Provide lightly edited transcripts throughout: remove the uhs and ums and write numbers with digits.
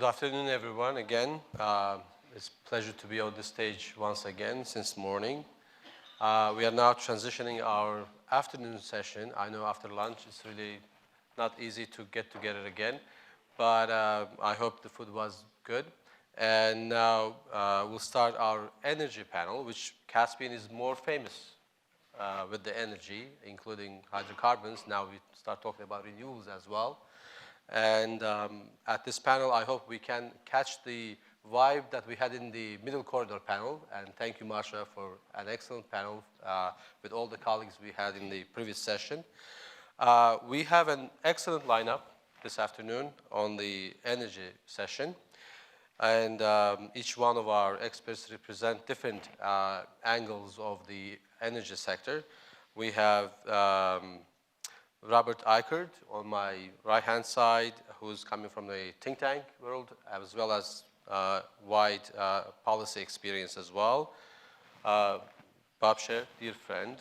Good afternoon, everyone, again. It's a pleasure to be on the stage once again since morning. We are now transitioning our afternoon session. I know after lunch it's really not easy to get together again, but I hope the food was good. And now we'll start our energy panel, which Caspian is more famous with the energy, including hydrocarbons. Now we start talking about renewables as well. And at this panel, I hope we can catch the vibe that we had in the middle corridor panel. And thank you, Marsha, for an excellent panel with all the colleagues we had in the previous session. We have an excellent lineup this afternoon on the energy session. And each one of our experts represent different angles of the energy sector. We have Robert Eichert on my right-hand side, who's coming from the think tank world, as well as wide policy experience as well. Bob Scher, dear friend,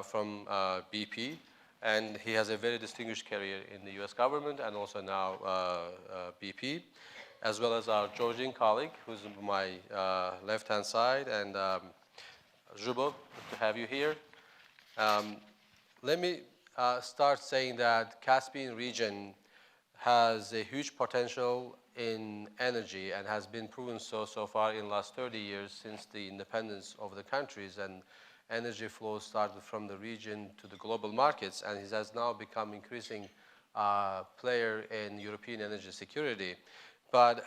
from BP, and he has a very distinguished career in the US government and also now BP, as well as our Georgian colleague, who's on my left-hand side, and Zhubo, good to have you here. Let me start saying that Caspian region has a huge potential in energy and has been proven so far in the last 30 years since the independence of the countries, and energy flows started from the region to the global markets, and it has now become increasing player in European energy security. But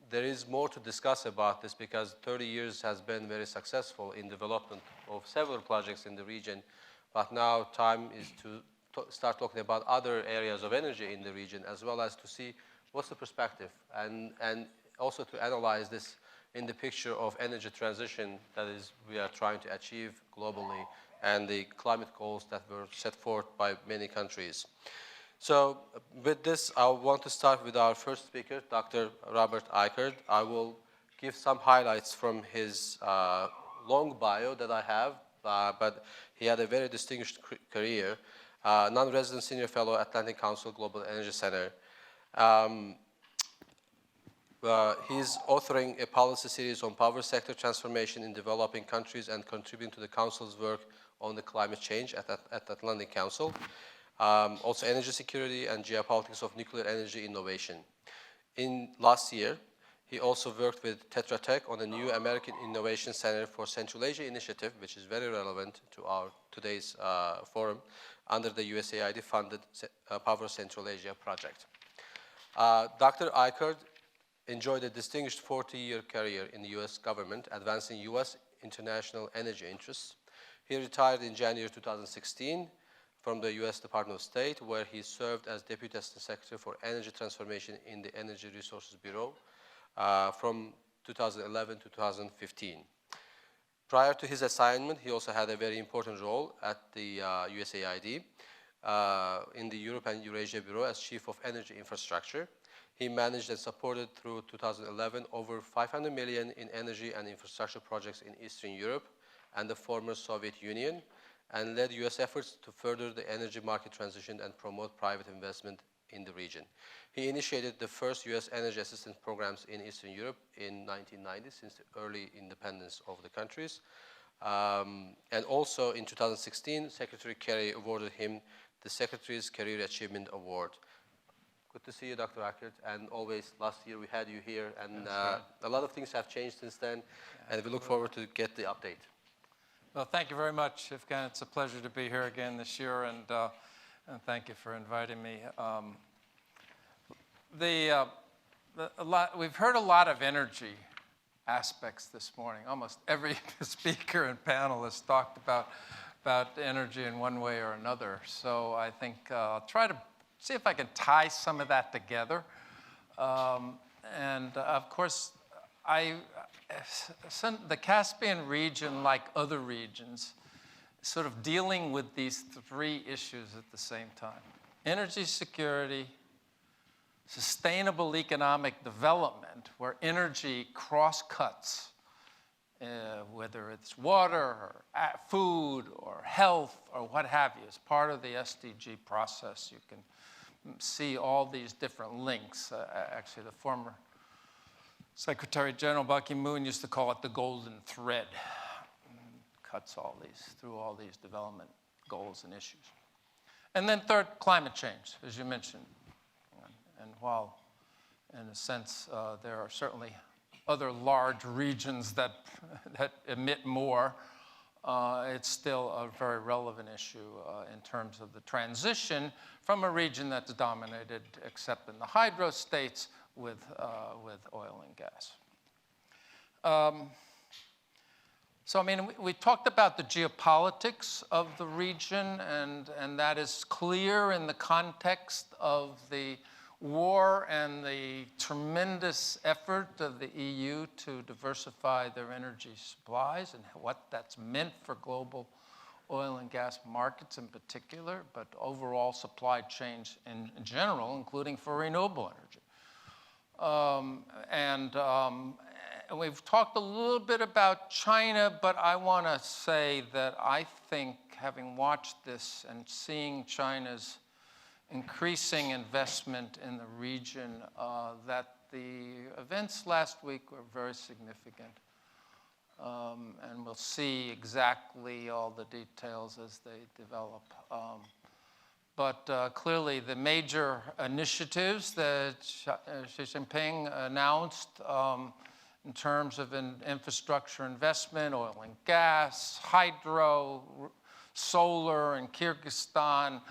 there is more to discuss about this because 30 years has been very successful in development of several projects in the region. But now time is to start talking about other areas of energy in the region, as well as to see what's the perspective, and also to analyze this in the picture of energy transition that is we are trying to achieve globally, and the climate goals that were set forth by many countries. So with this, I want to start with our first speaker, Dr. Robert Eichert. I will give some highlights from his long bio that I have, but he had a very distinguished career. Non-resident senior fellow, Atlantic Council Global Energy Center. He's authoring a policy series on power sector transformation in developing countries and contributing to the Council's work on the climate change at Atlantic Council. Also energy security and geopolitics of nuclear energy innovation. In last year, he also worked with Tetra Tech on the new American Innovation Center for Central Asia Initiative, which is very relevant to our today's forum, under the USAID-funded Power Central Asia project. Dr. Eichert enjoyed a distinguished 40-year career in the US government, advancing US international energy interests. He retired in January 2016 from the US Department of State, where he served as Deputy Assistant Secretary for Energy Transformation in the Energy Resources Bureau from 2011 to 2015. Prior to his assignment, he also had a very important role at the USAID in the Europe and Eurasia Bureau as Chief of Energy Infrastructure. He managed and supported through 2011 over 500 million in energy and infrastructure projects in Eastern Europe and the former Soviet Union, and led US efforts to further the energy market transition and promote private investment in the region. He initiated the first US energy assistance programs in Eastern Europe in 1990, since the early independence of the countries. And also in 2016, Secretary Kerry awarded him the Secretary's Career Achievement Award. Good to see you, Dr. Eichert, and always last year we had you here, and a lot of things have changed since then, and we look forward to get the update. Well, thank you very much, Ifkan. It's a pleasure to be here again this year, and thank you for inviting me. We've heard a lot of energy aspects this morning. Almost every speaker and panelist talked about energy in one way or another. So I think I'll try to see if I can tie some of that together. And of course, the Caspian region, like other regions, is sort of dealing with these three issues at the same time: energy security, sustainable economic development, where energy cross-cuts, whether it's water or food or health or what have you, as part of the SDG process. You can see all these different links. Actually, the former Secretary General Ban Ki-moon used to call it the golden thread. Cuts through all these development goals and issues. And then third, climate change, as you mentioned. And while, in a sense, there are certainly other large regions that emit more, it's still a very relevant issue in terms of the transition from a region that's dominated, except in the hydro states, with oil and gas. So, I mean, we talked about the geopolitics of the region, and that is clear in the context of the war and the tremendous effort of the EU to diversify their energy supplies and what that's meant for global oil and gas markets in particular, but overall supply chains in general, including for renewable energy. And we've talked a little bit about China, but I want to say that I think, having watched this and seeing China's increasing investment in the region, that the events last week were very significant. And we'll see exactly all the details as they develop. But clearly, the major initiatives that Xi Jinping announced in terms of infrastructure investment, oil and gas, hydro, solar in Kyrgyzstan,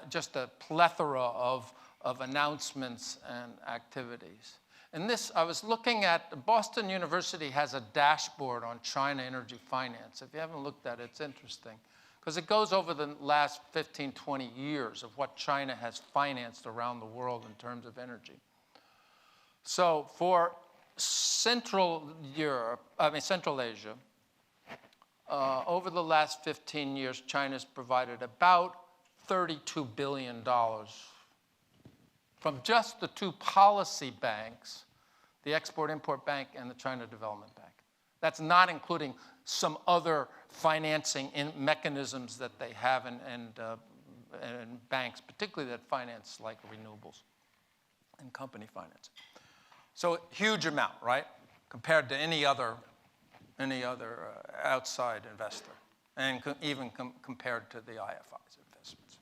just a plethora of announcements and activities. And this, I was looking at, Boston University has a dashboard on China energy finance. If you haven't looked at it, it's interesting, because it goes over the last 15, 20 years of what China has financed around the world in terms of energy. So for Central Asia, over the last 15 years, China's provided about $32 billion from just the two policy banks, the Export-Import Bank and the China Development Bank. That's not including some other financing mechanisms that they have and banks, particularly that finance like renewables and company finance. So huge amount, right, compared to any other outside investor, and even compared to the IFI's investments.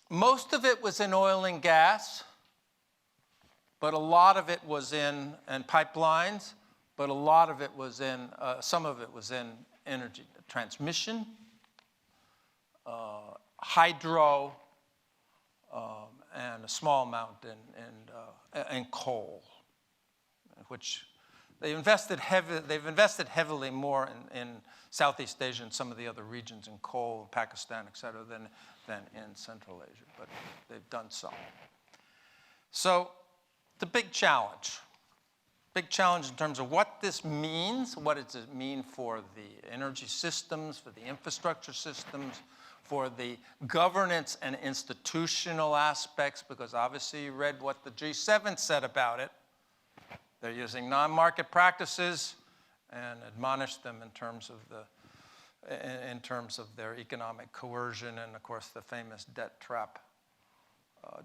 Most of it was in oil and gas, but a lot of it was in pipelines, but a lot of it was in, some of it was in energy transmission, hydro, and a small amount in coal, which they've invested heavily more in Southeast Asia and some of the other regions in coal, Pakistan, et cetera, than in Central Asia, but they've done some. So the big challenge in terms of what this means, what does it mean for the energy systems, for the infrastructure systems, for the governance and institutional aspects, because obviously you read what the G7 said about it. They're using non-market practices and admonished them in terms of their economic coercion and, of course, the famous debt trap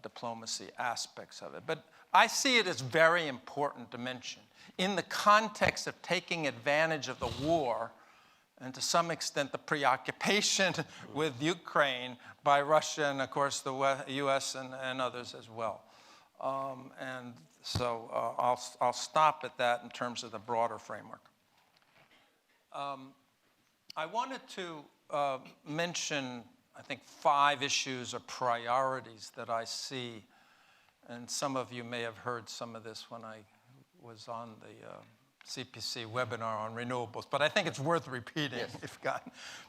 diplomacy aspects of it. But I see it as very important to mention in the context of taking advantage of the war and to some extent the preoccupation with Ukraine by Russia and, of course, the US and others as well. And so I'll stop at that in terms of the broader framework. I wanted to mention, I think, 5 issues or priorities that I see, and some of you may have heard some of this when I was on the CPC webinar on renewables, but I think it's worth repeating, yes,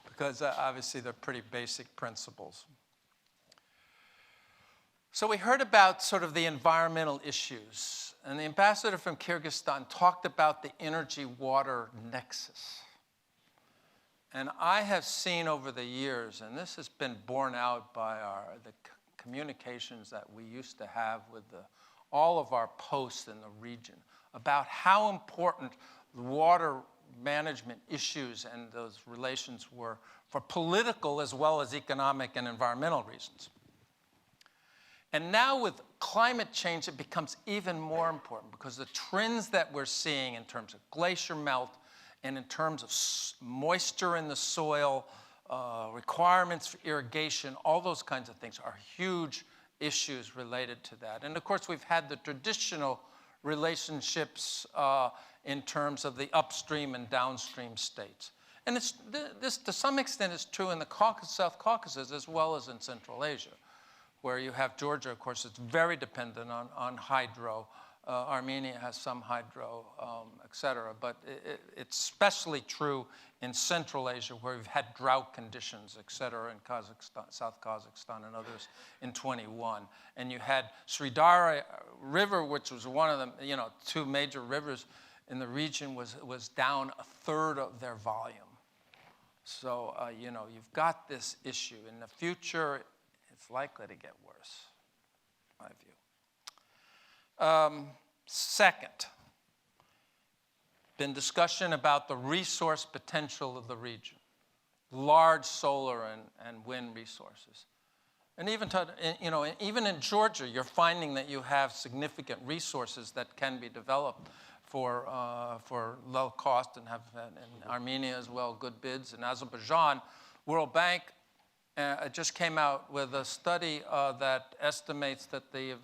because obviously they're pretty basic principles. So we heard about sort of the environmental issues, and the ambassador from Kyrgyzstan talked about the energy-water nexus. And I have seen over the years, and this has been borne out by the communications that we used to have with all of our posts in the region, about how important the water management issues, and those relations were for political as well as economic and environmental reasons. And now with climate change, it becomes even more important because the trends that we're seeing in terms of glacier melt and in terms of moisture in the soil, requirements for irrigation, all those kinds of things are huge issues related to that. And of course, we've had the traditional relationships in terms of the upstream and downstream states. And this, to some extent, is true in the South Caucasus as well as in Central Asia, where you have Georgia, of course, it's very dependent on hydro. Armenia has some hydro, et cetera. But it's especially true in Central Asia, where we've had drought conditions, et cetera, in Kazakhstan, South Kazakhstan and others in 21. And you had Sridhara River, which was one of the two major rivers in the region, was down a third of their volume. So, you've got this issue. In the future, it's likely to get worse, in my view. Second, been discussion about the resource potential of the region, large solar and wind resources. And even in Georgia, you're finding that you have significant resources that can be developed for low cost and have in Armenia as well good bids. In Azerbaijan, World Bank just came out with a study that estimates that the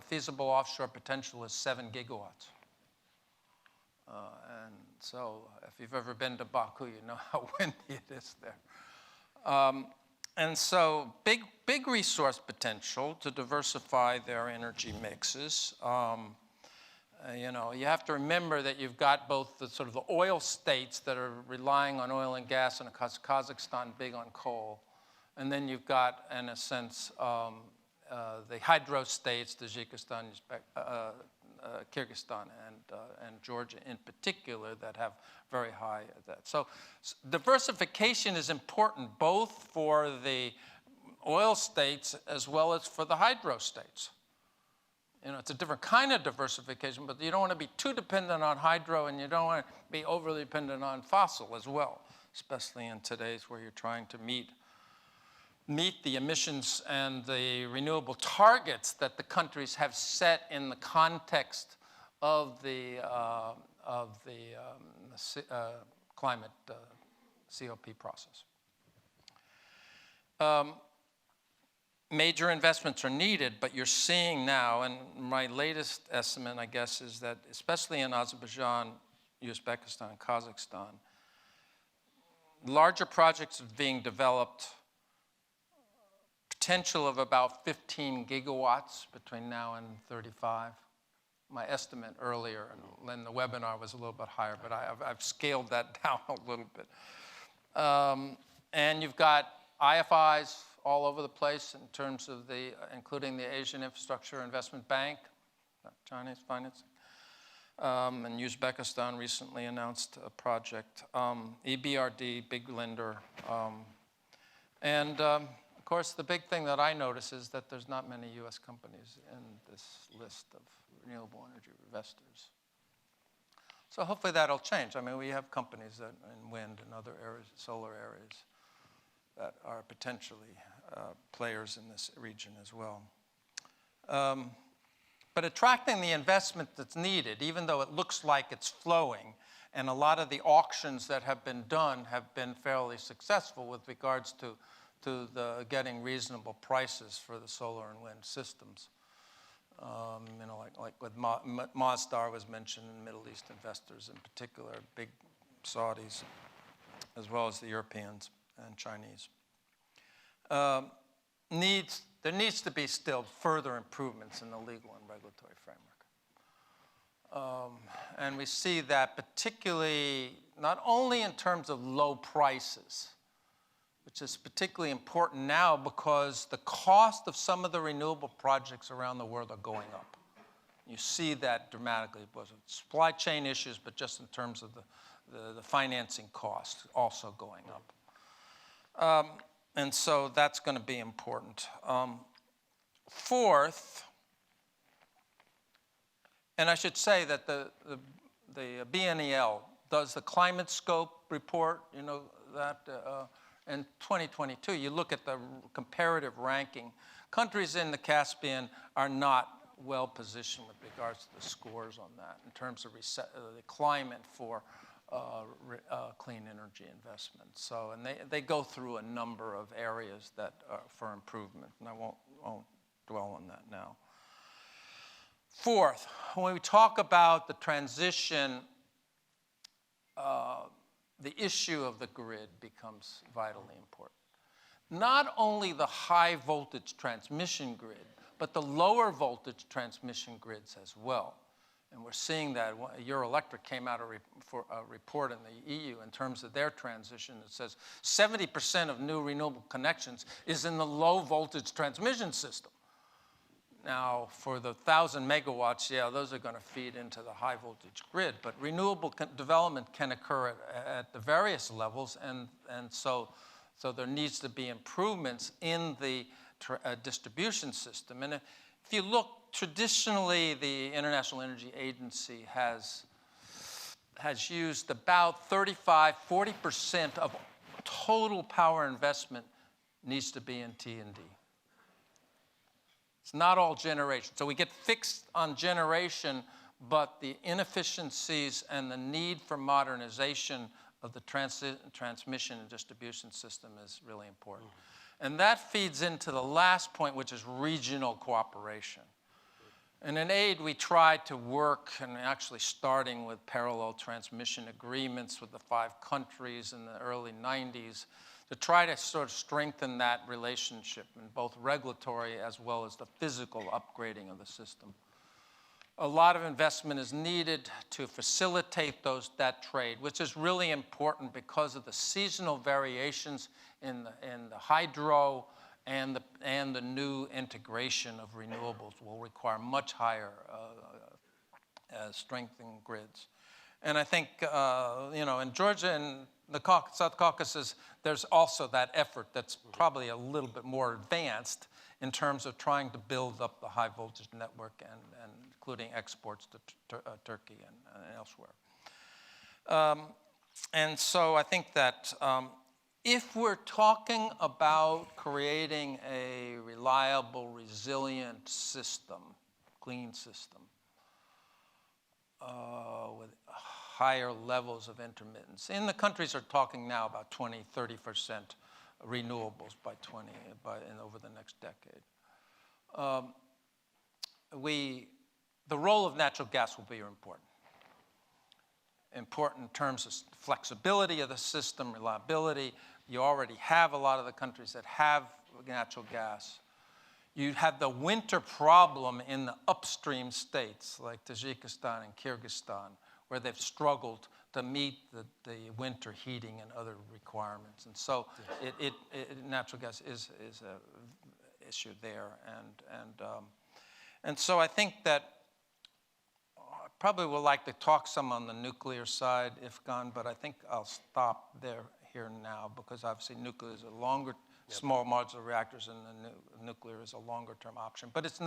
feasible offshore potential is 7 gigawatts. And so if you've ever been to Baku, you know how windy it is there. And so big resource potential to diversify their energy mixes. You have to remember that you've got both the sort of the oil states that are relying on oil and gas, and Kazakhstan big on coal. And then you've got, in a sense, the hydro states, Tajikistan, Kyrgyzstan, and Georgia in particular, that have very high that. So diversification is important both for the oil states as well as for the hydro states. It's a different kind of diversification, but you don't want to be too dependent on hydro, and you don't want to be overly dependent on fossil as well, especially in today's where you're trying to meet the emissions and the renewable targets that the countries have set in the context of the climate COP process. Major investments are needed, but you're seeing now, and my latest estimate, I guess, is that especially in Azerbaijan, Uzbekistan, and Kazakhstan, larger projects are being developed, potential of about 15 gigawatts between now and 35. My estimate earlier in the webinar was a little bit higher, but I've scaled that down a little bit. And you've got IFIs all over the place in terms of including the Asian Infrastructure Investment Bank, Chinese financing. And Uzbekistan recently announced a project. EBRD, big lender. Of course, the big thing that I notice is that there's not many US companies in this list of renewable energy investors. So hopefully that'll change. I mean, we have companies in wind and other areas, solar areas, that are potentially players in this region as well. But attracting the investment that's needed, even though it looks like it's flowing, and a lot of the auctions that have been done have been fairly successful with regards to the getting reasonable prices for the solar and wind systems. Like with Masdar was mentioned, and Middle East investors in particular, big Saudis, as well as the Europeans and Chinese. There needs to be still further improvements in the legal and regulatory framework. And we see that particularly not only in terms of low prices, which is particularly important now because the cost of some of the renewable projects around the world are going up. You see that dramatically, both supply chain issues, but just in terms of the financing costs also going up. And so that's going to be important. Fourth, and I should say that the BNEL, does the climate scope report, that in 2022, you look at the comparative ranking, countries in the Caspian are not well positioned with regards to the scores on that in terms of the climate for clean energy investment. So, and they go through a number of areas that are for improvement, and I won't dwell on that now. Fourth, when we talk about the transition, the issue of the grid becomes vitally important. Not only the high voltage transmission grid, but the lower voltage transmission grids as well. And we're seeing that. Euroelectric came out for a report in the EU in terms of their transition that says 70% of new renewable connections is in the low voltage transmission system. Now, for the 1,000 megawatts, yeah, those are going to feed into the high voltage grid, but renewable development can occur at the various levels, and so there needs to be improvements in the distribution system. And if you look, traditionally, the International Energy Agency has used about 35–40% of total power investment needs to be in T&D. It's not all generation. So we get fixed on generation, but the inefficiencies and the need for modernization of the transmission and distribution system is really important. And that feeds into the last point, which is regional cooperation. And in aid, we tried to work, and actually starting with parallel transmission agreements with the 5 countries in the early 90s, to try to sort of strengthen that relationship in both regulatory as well as the physical upgrading of the system. A lot of investment is needed to facilitate that trade, which is really important because of the seasonal variations in the hydro, and the new integration of renewables will require much higher strengthening grids. And I think, in Georgia and the South Caucasus, there's also that effort that's probably a little bit more advanced in terms of trying to build up the high voltage network and including exports to Turkey and elsewhere. And so I think that if we're talking about creating a reliable, resilient system, clean system, with higher levels of intermittence. And the countries are talking now about 20–30% renewables over the next decade. The role of natural gas will be important. Important in terms of flexibility of the system, reliability. You already have a lot of the countries that have natural gas. You have the winter problem in the upstream states like Tajikistan and Kyrgyzstan, where they've struggled to meet the winter heating and other requirements. And so natural gas is an issue there. And so I think that I probably would like to talk some on the nuclear side, Ifkan, but I think I'll stop here now, because obviously nuclear is a longer, small modular reactors, and the nuclear is a longer-term option. But it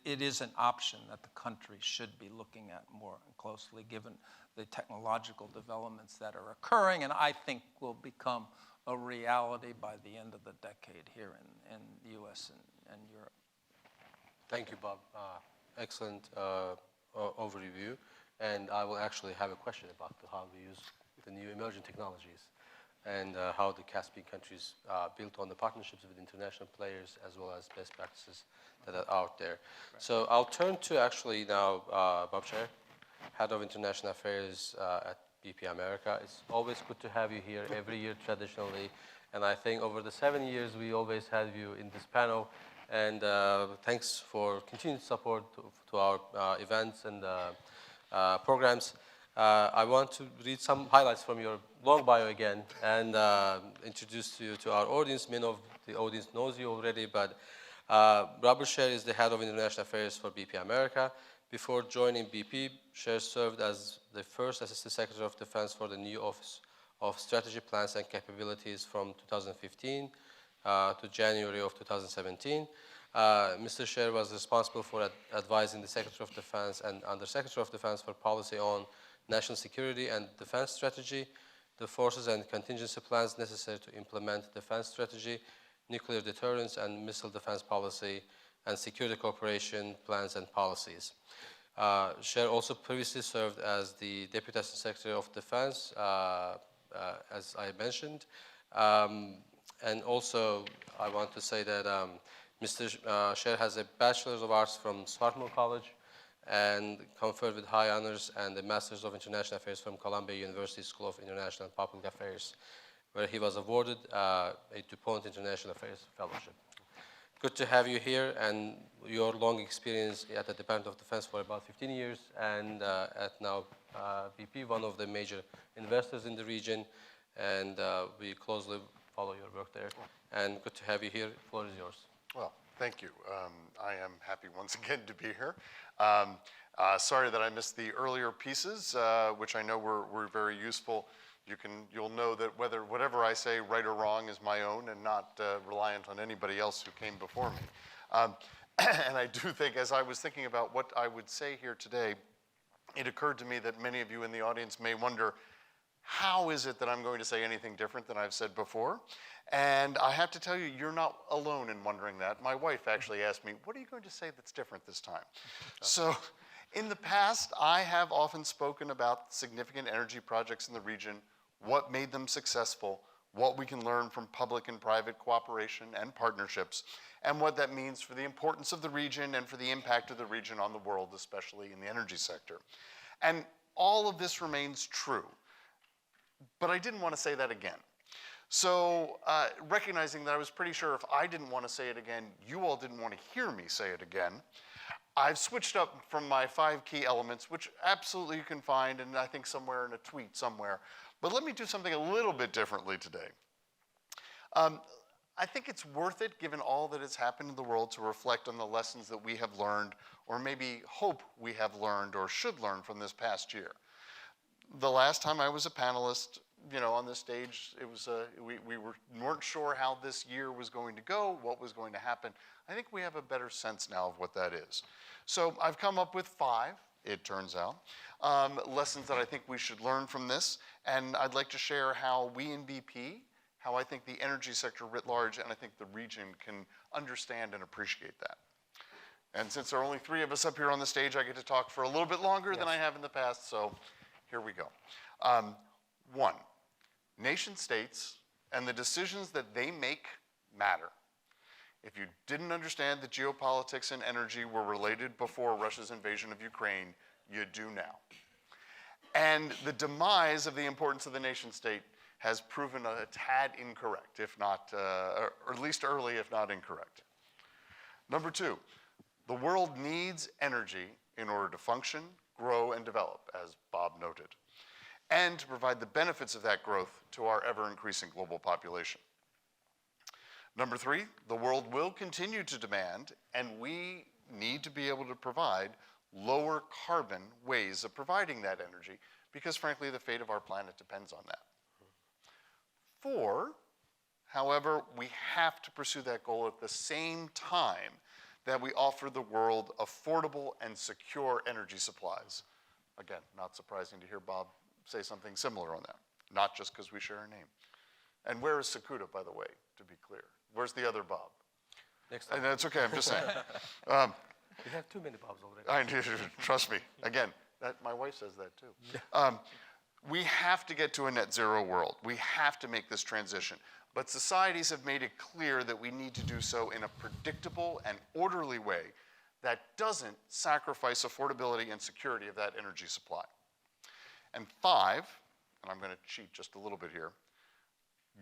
is an option that the country should be looking at more closely, given the technological developments that are occurring, and I think will become a reality by the end of the decade here in the U.S. and Europe. Thank you, Bob. Excellent overview. And I will actually have a question about how we use the new emerging technologies and how the Caspian countries built on the partnerships with international players as well as best practices that are out there. Right. So I'll turn to actually now Bob Scher, Head of International Affairs at BP America. It's always good to have you here every year traditionally. And I think over the 7 years, we always had you in this panel. And thanks for continued support to our events and programs. I want to read some highlights from your long bio again and introduce you to our audience. Many of the audience knows you already, but Robert Scher is the Head of International Affairs for BP America. Before joining BP, Scher served as the first Assistant Secretary of Defense for the new Office of Strategy Plans and Capabilities from 2015 to January of 2017. Mr. Scher was responsible for advising the Secretary of Defense and Undersecretary of Defense for policy on national security and defense strategy, the forces and contingency plans necessary to implement defense strategy, nuclear deterrence and missile defense policy, and security cooperation plans and policies. Cher also previously served as the Deputy Assistant Secretary of Defense, as I mentioned. And also, I want to say that Mr. Cher has a Bachelor's of Arts from Swarthmore College and conferred with high honors and a Master's of International Affairs from Columbia University School of International and Public Affairs, where he was awarded a DuPont International Affairs Fellowship. Good to have you here, and your long experience at the Department of Defense for about 15 years, and at now BP, one of the major investors in the region, and we closely follow your work there. And good to have you here. The floor is yours. Well, thank you. I am happy once again to be here. Sorry that I missed the earlier pieces, which I know were very useful. You'll know that whatever I say, right or wrong, is my own and not reliant on anybody else who came before me. And I do think, as I was thinking about what I would say here today, it occurred to me that many of you in the audience may wonder, how is it that I'm going to say anything different than I've said before? And I have to tell you, you're not alone in wondering that. My wife actually asked me, what are you going to say that's different this time? So in the past, I have often spoken about significant energy projects in the region, what made them successful, what we can learn from public and private cooperation and partnerships, and what that means for the importance of the region and for the impact of the region on the world, especially in the energy sector. And all of this remains true, but I didn't want to say that again. So recognizing that I was pretty sure if I didn't want to say it again, you all didn't want to hear me say it again, I've switched up from my 5 key elements, which absolutely you can find, and I think somewhere in a tweet somewhere. But let me do something a little bit differently today. I think it's worth it, given all that has happened in the world, to reflect on the lessons that we have learned, or maybe hope we have learned or should learn from this past year. The last time I was a panelist, on this stage, it was we weren't sure how this year was going to go, what was going to happen. I think we have a better sense now of what that is. So I've come up with 5, it turns out, lessons that I think we should learn from this, and I'd like to share how we in BP, how I think the energy sector writ large, and I think the region can understand and appreciate that. And since there are only 3 of us up here on the stage, I get to talk for a little bit longer than I have in the past, so here we go. 1, nation states and the decisions that they make matter. If you didn't understand that geopolitics and energy were related before Russia's invasion of Ukraine, you do now. And the demise of the importance of the nation state has proven a tad incorrect, if not, or at least early, if not incorrect. Number 2, the world needs energy in order to function, grow, and develop, as Bob noted, and to provide the benefits of that growth to our ever-increasing global population. Number 3, the world will continue to demand, and we need to be able to provide lower carbon ways of providing that energy, because frankly, the fate of our planet depends on that. 4, however, we have to pursue that goal at the same time that we offer the world affordable and secure energy supplies. Again, not surprising to hear Bob say something similar on that, not just because we share a name. And where is Sakuda, by the way, to be clear? Where's the other Bob? Next time. And that's okay, I'm just saying. We have too many Bobs already. Trust me. Again, my wife says that too. We have to get to a net zero world. We have to make this transition. But societies have made it clear that we need to do so in a predictable and orderly way that doesn't sacrifice affordability and security of that energy supply. And 5, and I'm going to cheat just a little bit here,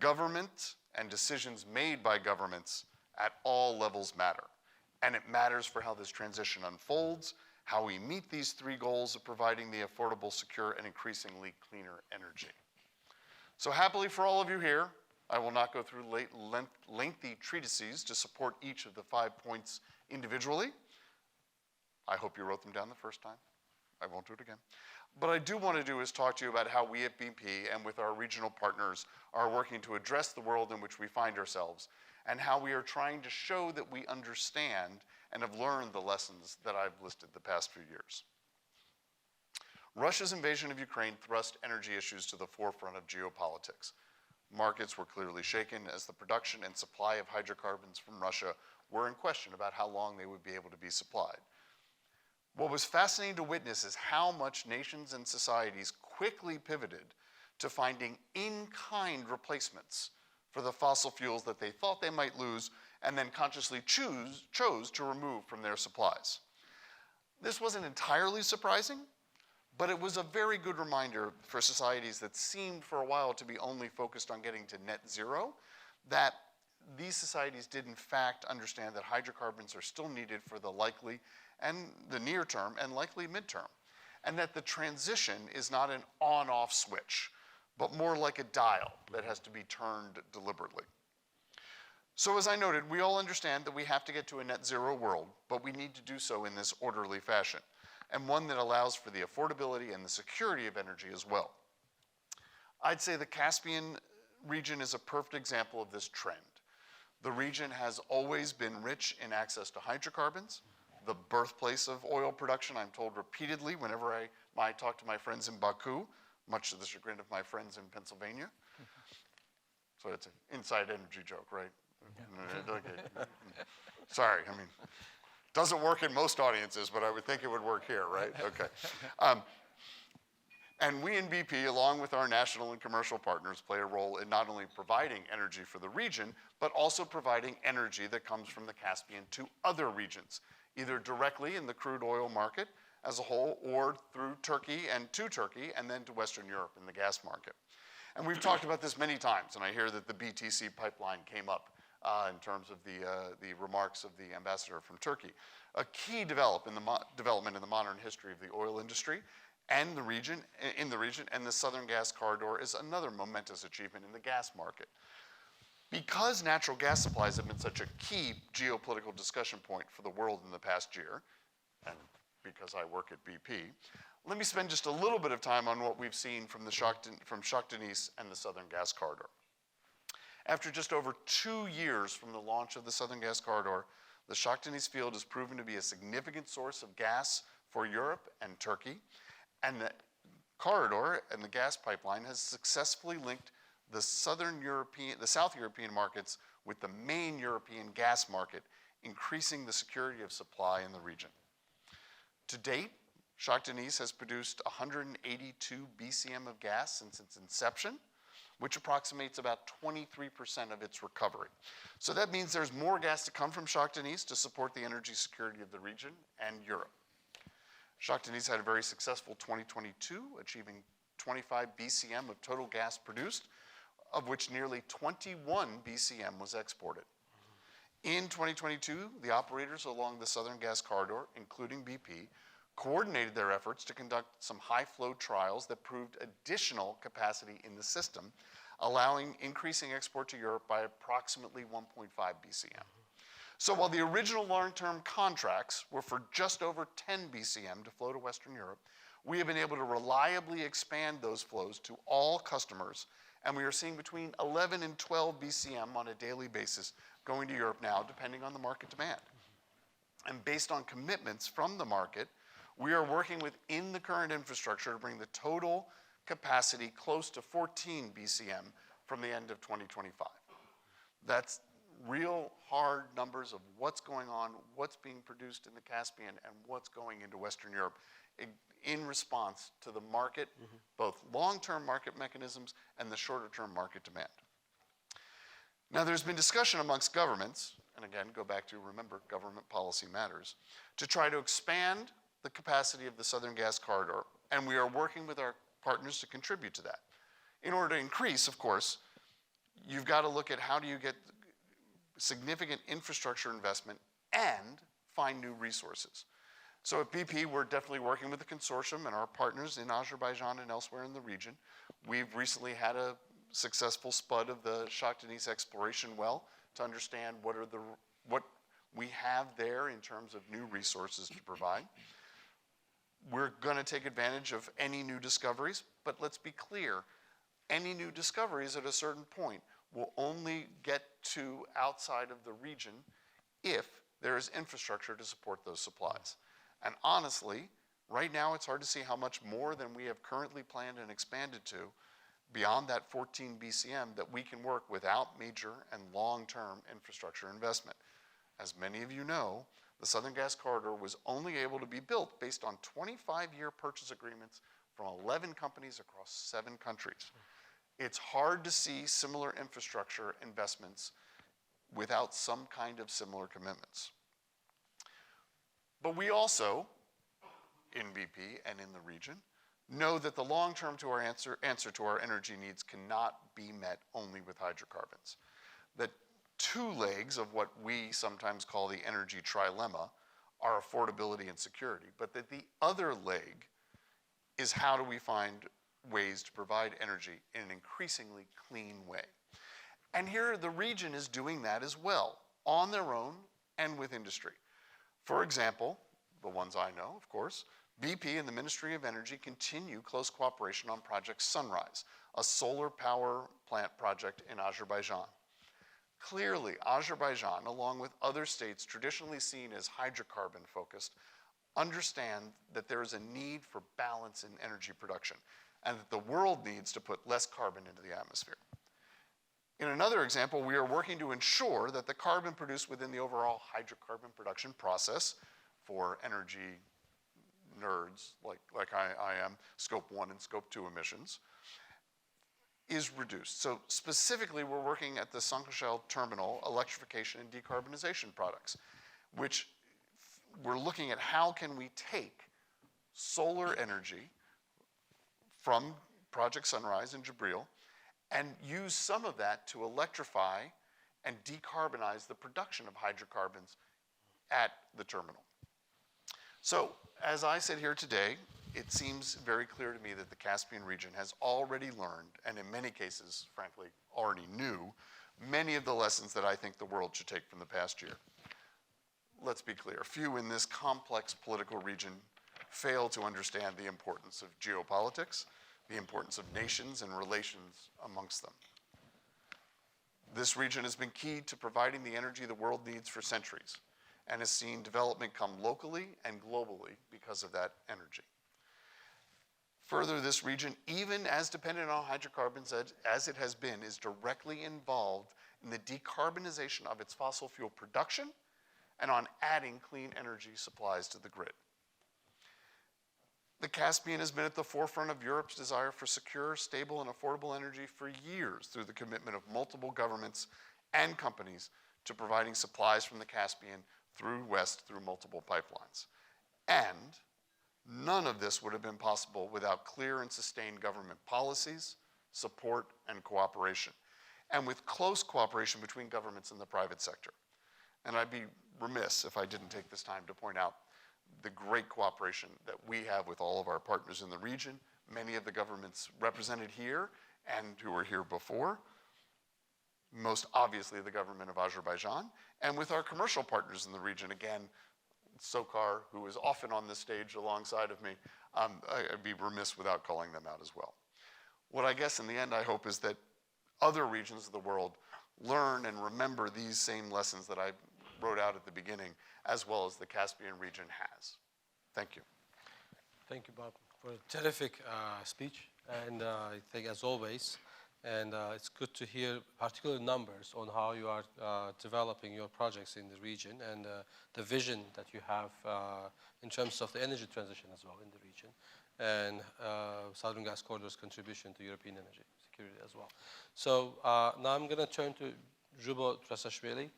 government and decisions made by governments at all levels matter. And it matters for how this transition unfolds, how we meet these 3 goals of providing the affordable, secure, and increasingly cleaner energy. So happily for all of you here, I will not go through lengthy treatises to support each of the 5 points individually. I hope you wrote them down the first time. I won't do it again. What I do want to do is talk to you about how we at BP and with our regional partners are working to address the world in which we find ourselves, and how we are trying to show that we understand and have learned the lessons that I've listed the past few years. Russia's invasion of Ukraine thrust energy issues to the forefront of geopolitics. Markets were clearly shaken as the production and supply of hydrocarbons from Russia were in question about how long they would be able to be supplied. What was fascinating to witness is how much nations and societies quickly pivoted to finding in-kind replacements for the fossil fuels that they thought they might lose and then consciously chose to remove from their supplies. This wasn't entirely surprising, but it was a very good reminder for societies that seemed for a while to be only focused on getting to net zero, that these societies did in fact understand that hydrocarbons are still needed for the likely and the near term and likely midterm, and that the transition is not an on-off switch, but more like a dial that has to be turned deliberately. So as I noted, we all understand that we have to get to a net zero world, but we need to do so in this orderly fashion, and one that allows for the affordability and the security of energy as well. I'd say the Caspian region is a perfect example of this trend. The region has always been rich in access to hydrocarbons, the birthplace of oil production, I'm told repeatedly whenever I talk to my friends in Baku, much to the chagrin of my friends in Pennsylvania. So it's an inside energy joke, right? Okay. Sorry, I mean, doesn't work in most audiences, but I would think it would work here, right? Okay. And we in BP, along with our national and commercial partners, play a role in not only providing energy for the region, but also providing energy that comes from the Caspian to other regions, either directly in the crude oil market as a whole, or through Turkey and to Turkey, and then to Western Europe in the gas market. And we've talked about this many times, and I hear that the BTC pipeline came up in terms of the remarks of the ambassador from Turkey. A key development in the modern history of the oil industry and in the region, and the Southern Gas Corridor is another momentous achievement in the gas market. Because natural gas supplies have been such a key geopolitical discussion point for the world in the past year, and because I work at BP, let me spend just a little bit of time on what we've seen from Shah Deniz and the Southern Gas Corridor. After just over 2 years from the launch of the Southern Gas Corridor, the Shah Deniz field has proven to be a significant source of gas for Europe and Turkey, and the corridor and the gas pipeline has successfully linked the South European markets with the main European gas market, increasing the security of supply in the region. To date, Shah Deniz has produced 182 BCM of gas since its inception, which approximates about 23% of its recovery. So that means there's more gas to come from Shah Deniz to support the energy security of the region and Europe. Shah Deniz had a very successful 2022, achieving 25 BCM of total gas produced, of which nearly 21 BCM was exported. In 2022, the operators along the Southern Gas Corridor, including BP, coordinated their efforts to conduct some high-flow trials that proved additional capacity in the system, allowing increasing export to Europe by approximately 1.5 BCM. So while the original long-term contracts were for just over 10 BCM to flow to Western Europe, we have been able to reliably expand those flows to all customers, and we are seeing between 11 and 12 BCM on a daily basis going to Europe now, depending on the market demand. And based on commitments from the market, we are working within the current infrastructure to bring the total capacity close to 14 BCM from the end of 2025. That's real hard numbers of what's going on, what's being produced in the Caspian, and what's going into Western Europe in response to the market, both long-term market mechanisms and the shorter-term market demand. Now, there's been discussion amongst governments, and again, go back to remember, government policy matters, to try to expand the capacity of the Southern Gas Corridor, and we are working with our partners to contribute to that. In order to increase, of course, you've got to look at how do you get significant infrastructure investment and find new resources. So at BP, we're definitely working with the consortium and our partners in Azerbaijan and elsewhere in the region. We've recently had a successful spud of the Shah Deniz exploration well to understand what we have there in terms of new resources to provide. We're going to take advantage of any new discoveries, but let's be clear, any new discoveries at a certain point will only get to outside of the region if there is infrastructure to support those supplies. And honestly, Right now, it's hard to see how much more than we have currently planned and expanded to, beyond that 14 BCM, that we can work without major and long-term infrastructure investment. As many of you know, the Southern Gas Corridor was only able to be built based on 25-year purchase agreements from 11 companies across 7 countries. It's hard to see similar infrastructure investments without some kind of similar commitments. But we also, in BP and in the region, know that the long-term to our answer to our energy needs cannot be met only with hydrocarbons. The 2 legs of what we sometimes call the energy trilemma are affordability and security, but that the other leg is how do we find ways to provide energy in an increasingly clean way. And here the region is doing that as well, on their own and with industry. For example, the ones I know, of course, BP and the Ministry of Energy continue close cooperation on Project Sunrise, a solar power plant project in Azerbaijan. Clearly, Azerbaijan, along with other states traditionally seen as hydrocarbon-focused, understand that there is a need for balance in energy production and that the world needs to put less carbon into the atmosphere. In another example, we are working to ensure that the carbon produced within the overall hydrocarbon production process for energy nerds like I am, Scope 1 and Scope 2 emissions, is reduced. So specifically, we're working at the Sankoshel terminal electrification and decarbonization products, which we're looking at how can we take solar energy from Project Sunrise in Jibril and use some of that to electrify and decarbonize the production of hydrocarbons at the terminal. So, as I sit here today, it seems very clear to me that the Caspian region has already learned, and in many cases, frankly, already knew, many of the lessons that I think the world should take from the past year. Let's be clear, few in this complex political region fail to understand the importance of geopolitics, the importance of nations and relations amongst them. This region has been key to providing the energy the world needs for centuries and has seen development come locally and globally because of that energy. Further, this region, even as dependent on hydrocarbons as it has been, is directly involved in the decarbonization of its fossil fuel production and on adding clean energy supplies to the grid. The Caspian has been at the forefront of Europe's desire for secure, stable, and affordable energy for years through the commitment of multiple governments and companies to providing supplies from the Caspian west through multiple pipelines. And none of this would have been possible without clear and sustained government policies, support, and cooperation, and with close cooperation between governments and the private sector. And I'd be remiss if I didn't take this time to point out the great cooperation that we have with all of our partners in the region, many of the governments represented here and who were here before, most obviously the government of Azerbaijan, and with our commercial partners in the region, again, SOCAR, who is often on this stage alongside of me, I'd be remiss without calling them out as well. What I guess in the end I hope is that other regions of the world learn and remember these same lessons that I wrote out at the beginning, as well as the Caspian region has. Thank you. Thank you, Bob, for a terrific speech. And I think, as always, and it's good to hear particular numbers on how you are developing your projects in the region and the vision that you have in terms of the energy transition as well in the region, and Southern Gas Corridor's contribution to European energy security as well. So now I'm going to turn to Zhubo Trasashvili,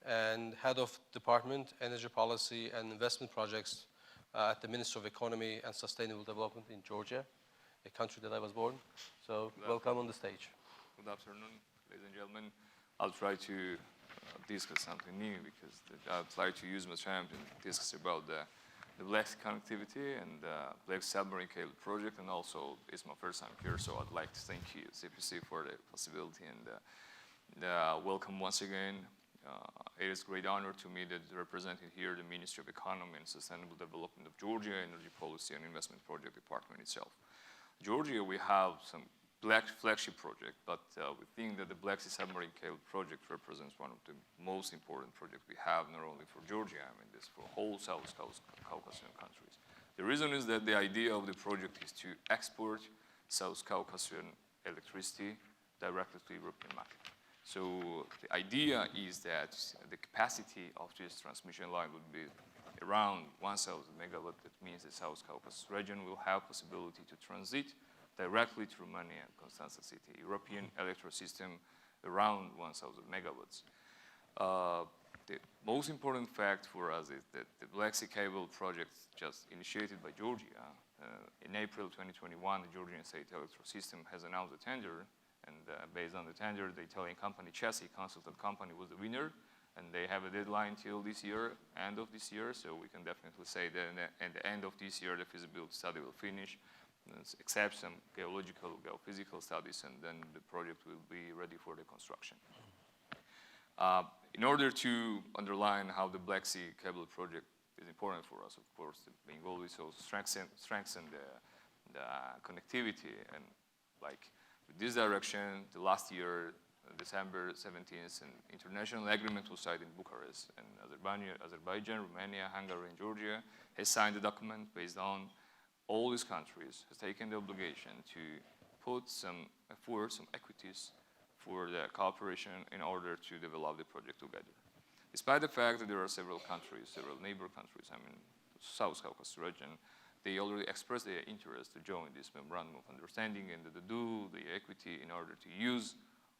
and Head of Department, Energy Policy and Investment Projects at the Ministry of Economy and Sustainable Development in Georgia, a country that I was born. So welcome on the stage. Good afternoon, ladies and gentlemen. I'll try to discuss something new because I'd like to use my time to discuss about the Black Sea connectivity and the Black Submarine Cable project, and also it's my first time here, so I'd like to thank you, CPC, for the possibility and welcome once again. It is a great honor to me that representing here the Ministry of Economy and Sustainable Development of Georgia, Energy Policy and Investment Project Department itself. Georgia, we have some flagship project, but we think that the Black Sea Submarine Cable project represents one of the most important projects we have, not only for Georgia, I mean this for whole South Caucasian countries. The reason is that the idea of the project is to export South Caucasian electricity directly to the European market. So the idea is that the capacity of this transmission line would be around 1,000 megawatt. That means the South Caucasus region will have possibility to transit directly to Romania and Constanța city, European electric system around 1,000 megawatts. The most important fact for us is that the Black Sea Cable project, just initiated by Georgia, in April 2021, the Georgian State Electric System has announced a tender, and based on the tender, the Italian company, Chassis Consultant Company, was the winner, and they have a deadline till this year, end of this year, so we can definitely say that at the end of this year, the feasibility study will finish, except some geological, geophysical studies, and then the project will be ready for the construction. In order to underline how the Black Sea Cable project is important for us, of course, being always also strengthen the connectivity, and like with this direction, the last year, December 17th, an international agreement was signed in Bucharest, and Azerbaijan, Romania, Hungary, and Georgia has signed the document based on all these countries has taken the obligation to put some effort, some equities for the cooperation in order to develop the project together. Despite the fact that there are several countries, several neighbor countries, I mean, South Caucasus region, they already expressed their interest to join this memorandum of understanding and to do the equity in order to use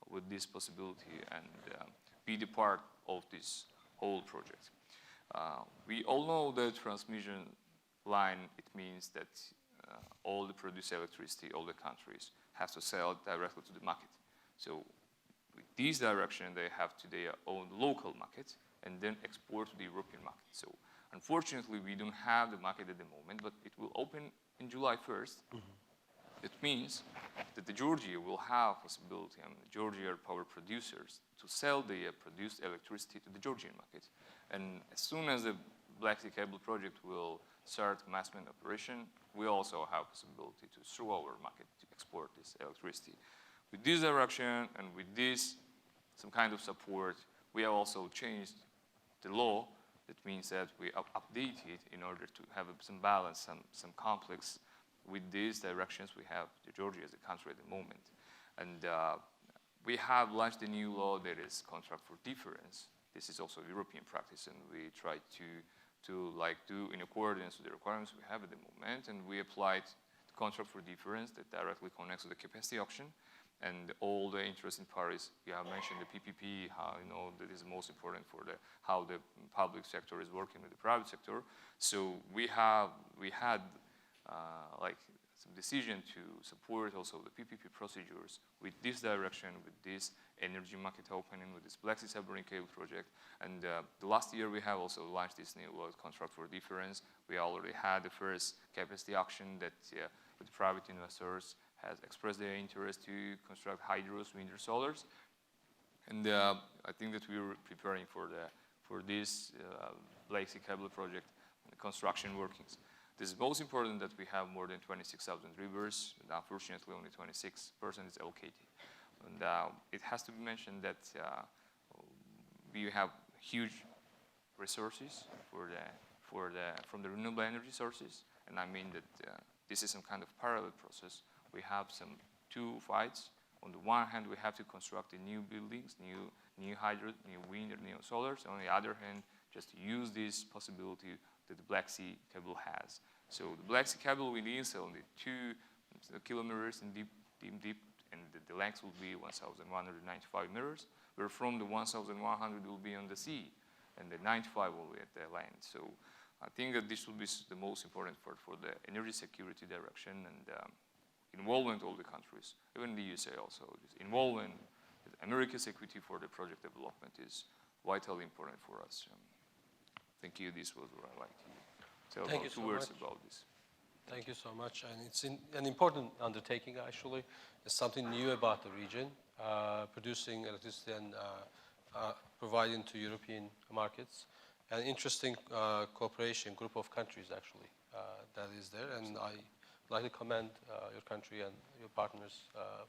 with this possibility and be the part of this whole project. We all know that transmission line, it means that all the produced electricity, all the countries have to sell it directly to the market. So with this direction, they have to their own local market and then export to the European market. So unfortunately, we don't have the market at the moment, but it will open in July 1st. It means that the Georgia will have possibility, and the Georgia power producers, to sell their produced electricity to the Georgian market. And as soon as the Black Sea Cable project will start mass main operation, we also have possibility to, through our market, to export this electricity. With this direction and with this, some kind of support, we have also changed the law. That means that we update it in order to have some balance, some complex with these directions. We have Georgia as a country at the moment. And we have launched a new law that is contract for difference. This is also European practice, and we try to do in accordance with the requirements we have at the moment. And we applied the contract for difference that directly connects to the capacity auction. And all the interested parties, you have mentioned the PPP, how you know that is most important for how the public sector is working with the private sector. So we had like some decision to support also the PPP procedures with this direction, with this energy market opening, with this Black Sea Submarine Cable project. And the last year we have also launched this new contract for difference. We already had the first capacity auction that with private investors has expressed their interest to construct hydros, wind, or solars. And I think that we were preparing for this Black Sea Cable project construction workings. This is most important that we have more than 26,000 rivers, and unfortunately only 26% is allocated. And it has to be mentioned that we have huge resources from the renewable energy sources, and I mean that this is some kind of parallel process. We have some two fights. On the one hand, we have to construct the new buildings, new hydro, new wind, and new solars. On the other hand, just use this possibility that the Black Sea Cable has. So the Black Sea Cable will install the 2 kilometers in deep, and the length will be 1,195 meters, where from the 1,100 will be on the sea, and the 95 will be at the land. So I think that this will be the most important part for the energy security direction and involvement of all the countries, even the USA also. Involvement, America's equity for the project development is vitally important for us. Thank you. This was what I'd like to tell about two words about this. Thank you so much. And it's an important undertaking, actually. It's something new about the region, producing electricity and providing to European markets. An interesting cooperation group of countries, actually, that is there. And I'd like to commend your country and your partners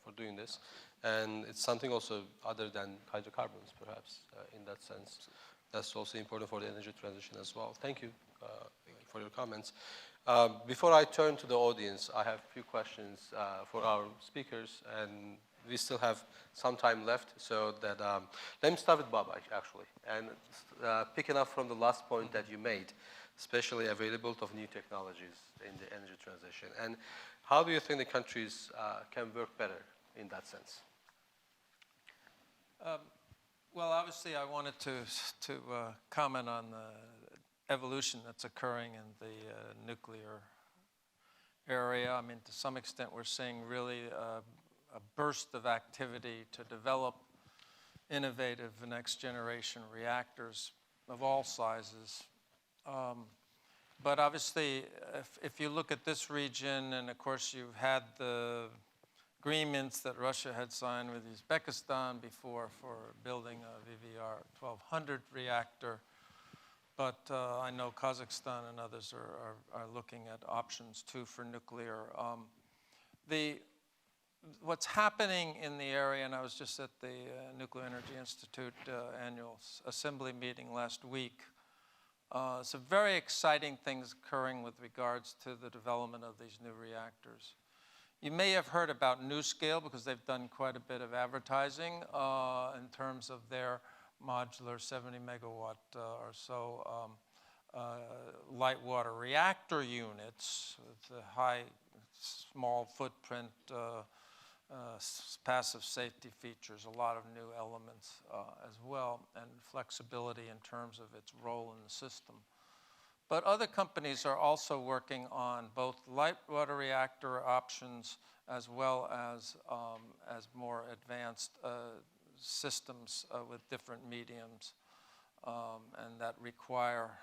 for doing this. And it's something also other than hydrocarbons, perhaps, in that sense. That's also important for the energy transition as well. Thank you for your comments. Before I turn to the audience, I have a few questions for our speakers, and we still have some time left. So that let me start with Bob, actually, and picking up from the last point that you made, especially availability of new technologies in the energy transition. And how do you think the countries can work better in that sense? Well, obviously, I wanted to comment on the evolution that's occurring in the nuclear area. I mean, to some extent, we're seeing really a burst of activity to develop innovative next-generation reactors of all sizes. But obviously, if you look at this region, and of course, you've had the agreements that Russia had signed with Uzbekistan before for building a VVR 1200 reactor. But I know Kazakhstan and others are looking at options too for nuclear. What's happening in the area, and I was just at the Nuclear Energy Institute annual assembly meeting last week, some very exciting things occurring with regards to the development of these new reactors. You may have heard about NuScale because they've done quite a bit of advertising in terms of their modular 70 megawatt or so light water reactor units with a high, small footprint, passive safety features, a lot of new elements as well, and flexibility in terms of its role in the system. But other companies are also working on both light water reactor options as well as more advanced systems with different mediums and that require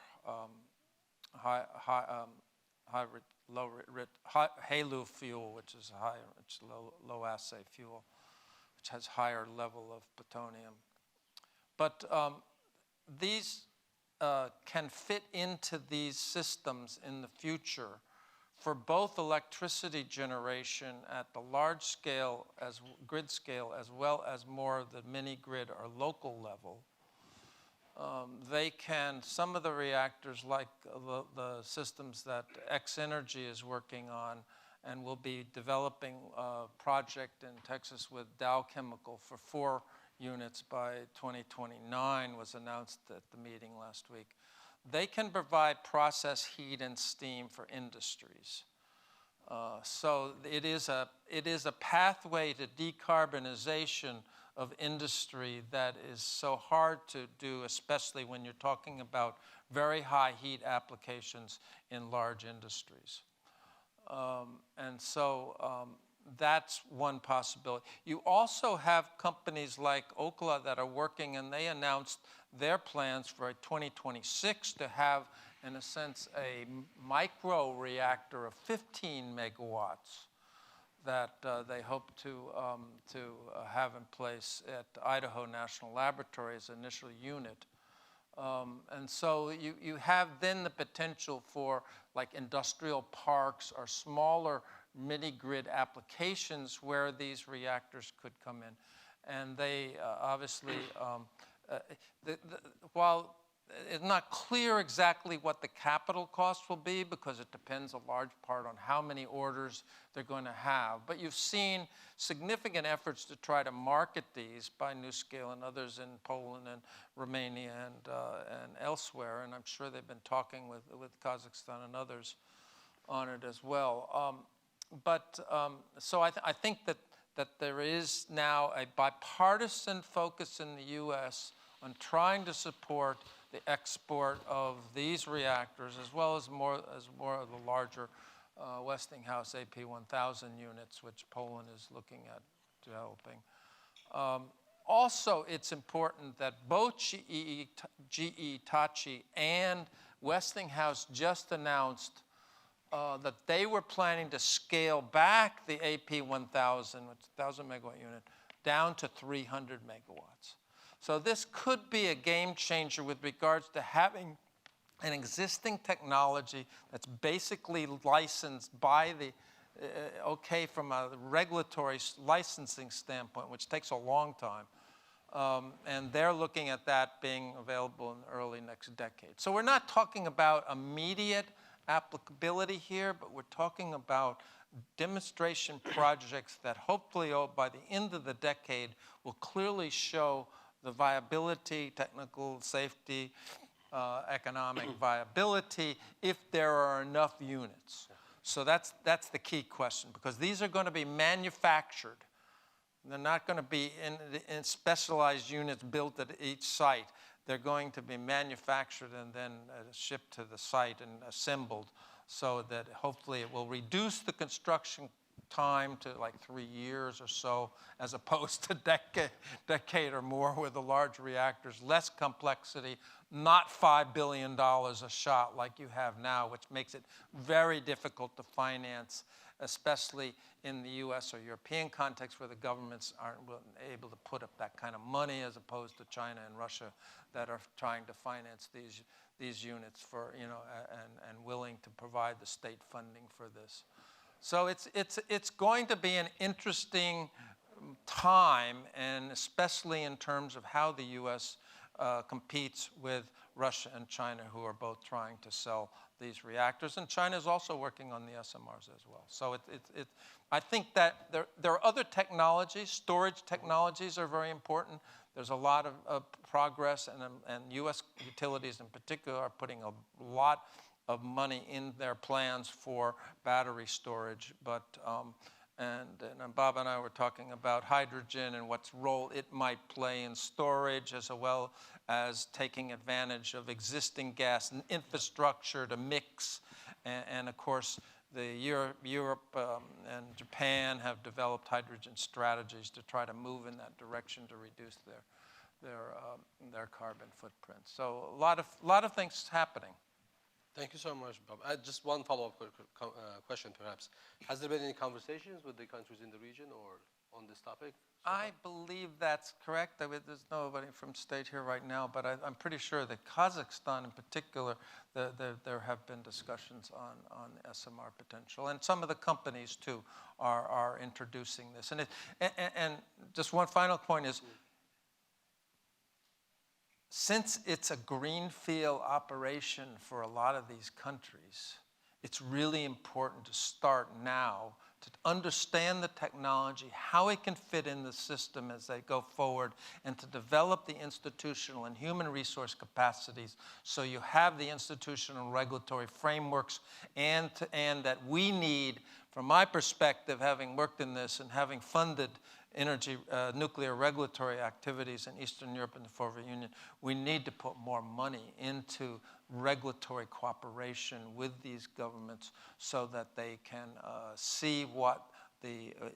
HALEU fuel, which is low assay fuel, which has higher level of plutonium. But these can fit into these systems in the future for both electricity generation at the large scale, as grid scale, as well as more of the mini grid or local level. They can, some of the reactors, like the systems that X-Energy is working on and will be developing a project in Texas with Dow Chemical for 4 units by 2029 was announced at the meeting last week. They can provide process heat and steam for industries. So it is a pathway to decarbonization of industry that is so hard to do, especially when you're talking about very high heat applications in large industries. And so that's one possibility. You also have companies like Okla that are working, and they announced their plans for 2026 to have, in a sense, a micro reactor of 15 megawatts that they hope to have in place at Idaho National Laboratory's initial unit. And so you have then the potential for like industrial parks or smaller mini-grid applications where these reactors could come in. And they obviously, while it's not clear exactly what the capital cost will be because it depends a large part on how many orders they're going to have. But you've seen significant efforts to try to market these by NuScale and others in Poland and Romania and elsewhere. And I'm sure they've been talking with Kazakhstan and others on it as well. So I think that there is now a bipartisan focus in the U.S. on trying to support the export of these reactors, as well as more of the larger Westinghouse AP1000 units, which Poland is looking at developing. Also, it's important that both GE, Hitachi, and Westinghouse just announced that they were planning to scale back the AP1000, which is a 1,000 megawatt unit, down to 300 megawatts. So this could be a game changer with regards to having an existing technology that's basically licensed by the, from a regulatory licensing standpoint, which takes a long time. And they're looking at that being available in the early next decade. So we're not talking about immediate applicability here, but we're talking about demonstration projects that hopefully by the end of the decade will clearly show the viability, technical safety, economic viability, if there are enough units. So that's the key question, because these are going to be manufactured. They're not going to be in specialized units built at each site. They're going to be manufactured and then shipped to the site and assembled, so that hopefully it will reduce the construction time to like 3 years or so, as opposed to decade or more with the large reactors. Less complexity, not $5 billion a shot like you have now, which makes it very difficult to finance, especially in the US or European context, where the governments aren't able to put up that kind of money, as opposed to China and Russia that are trying to finance these units for, and willing to provide the state funding for this. So it's going to be an interesting time, and especially in terms of how the US competes with Russia and China, who are both trying to sell these reactors. And China is also working on the SMRs as well. So I think that there are other technologies. Storage technologies are very important. There's a lot of progress, and US utilities in particular are putting a lot of money in their plans for battery storage. But and Bob and I were talking about hydrogen and what role it might play in storage, as well as taking advantage of existing gas and infrastructure to mix. And of course, Europe and Japan have developed hydrogen strategies to try to move in that direction to reduce their carbon footprint. So a lot of things happening. Thank you so much, Bob. Just one follow-up question, perhaps. Has there been any conversations with the countries in the region or on this topic? I believe that's correct. There's nobody from state here right now, but I'm pretty sure that Kazakhstan in particular, there have been discussions on SMR potential. And some of the companies, too, are introducing this. And just one final point is, since it's a greenfield operation for a lot of these countries, it's really important to start now to understand the technology, how it can fit in the system as they go forward, and to develop the institutional and human resource capacities, so you have the institutional and regulatory frameworks and that we need. From my perspective, having worked in this and having funded nuclear regulatory activities in Eastern Europe and the Soviet Union, we need to put more money into regulatory cooperation with these governments, so that they can see what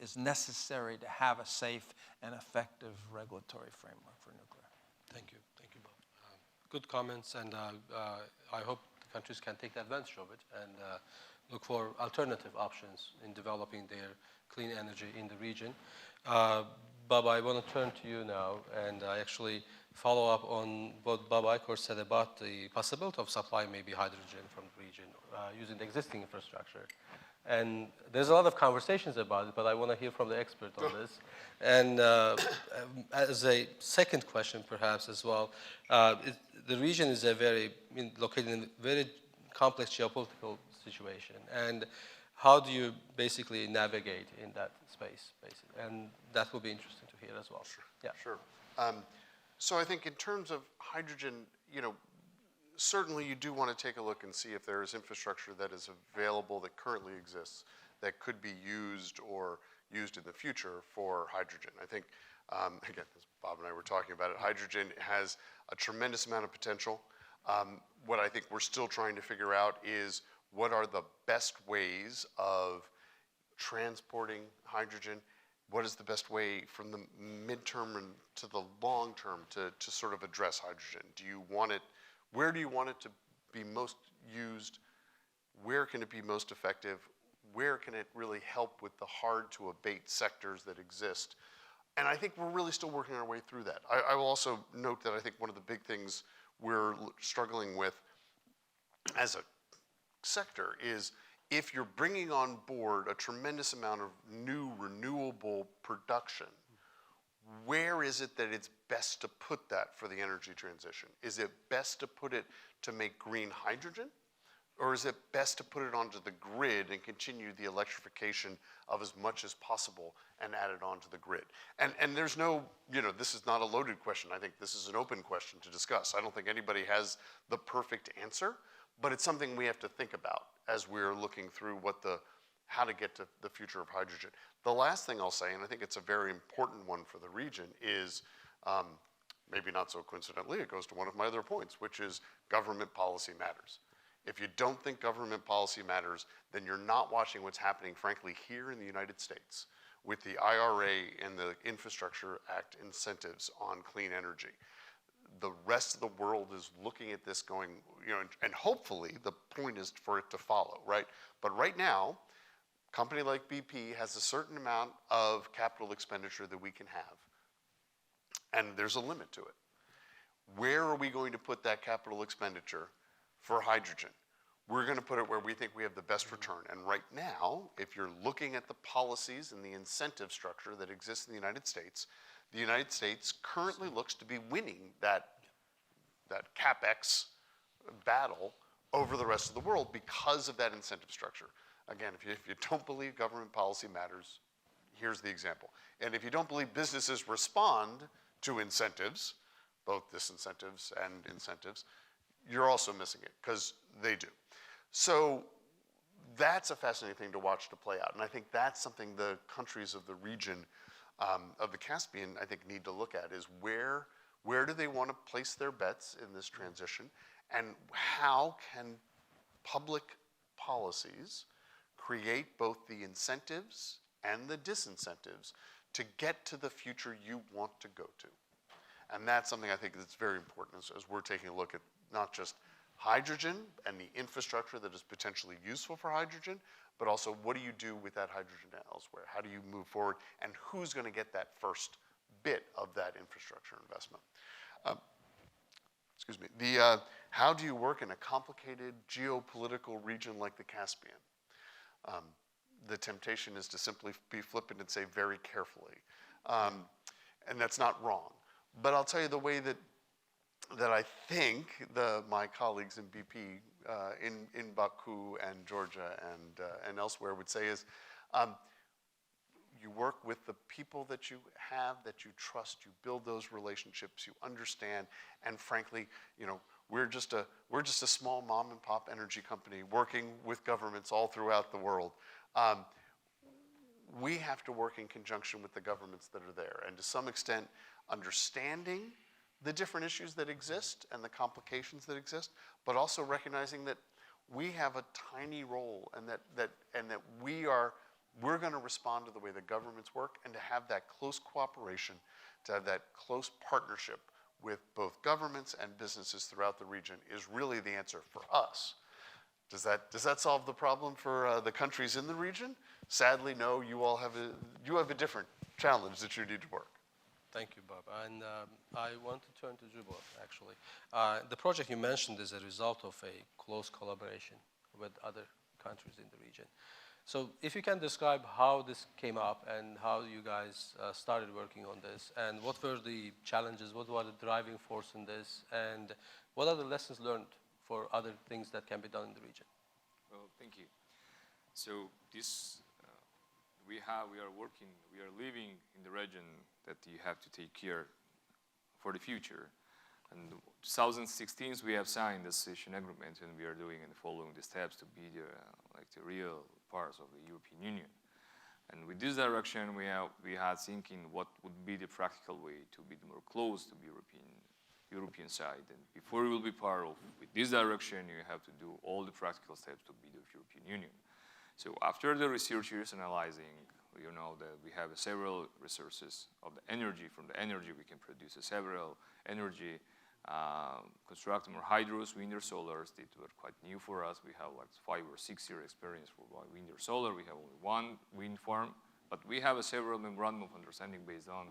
is necessary to have a safe and effective regulatory framework for nuclear. Thank you, Bob. Good comments, and I hope the countries can take advantage of it and look for alternative options in developing their clean energy in the region. Bob, I want to turn to you now and actually follow up on what Bob Eichhorst said about the possibility of supplying maybe hydrogen from the region using the existing infrastructure. And there's a lot of conversations about it, but I want to hear from the expert on this. And as a second question, perhaps as well, the region is located in a very complex geopolitical situation. And how do you basically navigate in that space, basically? And that will be interesting to hear as well. Sure. Yeah. Sure. So I think in terms of hydrogen, certainly you do want to take a look and see if there is infrastructure that is available that currently exists that could be used or used in the future for hydrogen. I think, again, as Bob and I were talking about it, hydrogen has a tremendous amount of potential. What I think we're still trying to figure out is what are the best ways of transporting hydrogen. What is the best way from the midterm and to the long term to sort of address hydrogen? Do you want it, where do you want it to be most used? Where can it be most effective? Where can it really help with the hard to abate sectors that exist? And I think we're really still working our way through that. I will also note that I think one of the big things we're struggling with as a sector is, if you're bringing on board a tremendous amount of new renewable production, where is it that it's best to put that for the energy transition? Is it best to put it to make green hydrogen, Or is it best to put it onto the grid and continue the electrification of as much as possible and add it onto the grid? And there's no, this is not a loaded question. I think this is an open question to discuss. I don't think anybody has the perfect answer, but it's something we have to think about as we're looking through how to get to the future of hydrogen. The last thing I'll say, and I think it's a very important one for the region, is maybe not so coincidentally, it goes to one of my other points, which is government policy matters. If you don't think government policy matters, then you're not watching what's happening, frankly, here in the United States with the IRA and the Infrastructure Act incentives on clean energy. The rest of the world is looking at this going, and hopefully the point is for it to follow, right? But right now, a company like BP has a certain amount of capital expenditure that we can have, and there's a limit to it. Where are we going to put that capital expenditure for hydrogen? We're going to put it where we think we have the best return. And right now, if you're looking at the policies and the incentive structure that exists in the United States currently looks to be winning that CapEx battle over the rest of the world because of that incentive structure. Again, if you don't believe government policy matters, here's the example. And if you don't believe businesses respond to incentives, both disincentives and incentives, you're also missing it, because they do. So that's a fascinating thing to watch to play out. And I think that's something the countries of the region of the Caspian, I think, need to look at, is where do they want to place their bets in this transition, and how can public policies create both the incentives and the disincentives to get to the future you want to go to. And that's something I think that's very important as we're taking a look at not just hydrogen and the infrastructure that is potentially useful for hydrogen, but also what do you do with that hydrogen elsewhere? How do you move forward? And who's going to get that first bit of that infrastructure investment? Excuse me. How do you work in a complicated geopolitical region like the Caspian? The temptation is to simply be flippant and say very carefully. And that's not wrong. But I'll tell you the way that I think my colleagues in BP in Baku and Georgia and elsewhere would say is, you work with the people that you have, that you trust, you build those relationships, you understand, and frankly, we're just a small mom and pop energy company working with governments all throughout the world. We have to work in conjunction with the governments that are there, and to some extent, understanding the different issues that exist and the complications that exist, but also recognizing that we have a tiny role, and that we're going to respond to the way the governments work, and to have that close cooperation, to have that close partnership with both governments and businesses throughout the region is really the answer for us. Does that solve the problem for the countries in the region? Sadly, no. You have a different challenge that you need to work. Thank you, Bob. And I want to turn to Zubov, actually. The project you mentioned is a result of a close collaboration with other countries in the region. So if you can describe how this came up and how you guys started working on this, and what were the challenges, what was the driving force in this, and what are the lessons learned for other things that can be done in the region? Well, thank you. So this, we are living in the region that you have to take care for the future. And 2016, we have signed the association agreement, and we are doing and following the steps to be the real parts of the European Union. And with this direction, we had thinking what would be the practical way to be more close to the European side. And before you will be part of with this direction, you have to do all the practical steps to be the European Union. So after the researchers analyzing, you know that we have several resources of the energy. From the energy, we can produce several energy, construct more hydros, wind or solars. They were quite new for us. We have like 5 or 6 year experience for wind or solar. We have only one wind farm, but we have a several memorandum of understanding based on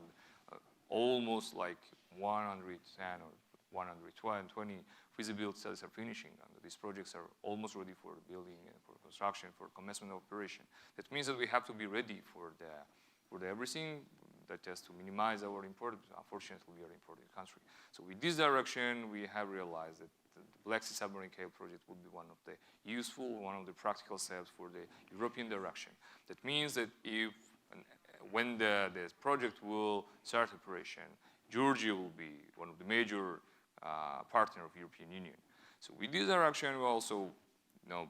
almost like 110 or 120 feasibility studies are finishing. And these projects are almost ready for building and for construction, for commencement of operation. That means that we have to be ready for the everything that has to minimize our import. Unfortunately, we are an importing country. So with this direction, we have realized that the Black Sea submarine cable project would be one of the useful, one of the practical steps for the European direction. That means that when this project will start operation, Georgia will be one of the major partner of European Union. So with this direction, we also,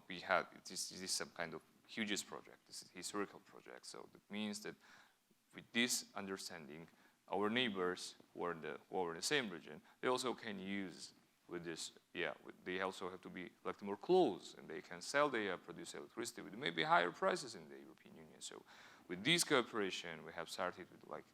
we have, this is some kind of hugest project. This is a historical project. So that means that with this understanding, our neighbors who are in the same region, they also can use with this, they also have to be like more close, and they can sell their produce electricity with maybe higher prices in the European Union. So with this cooperation, we have started with like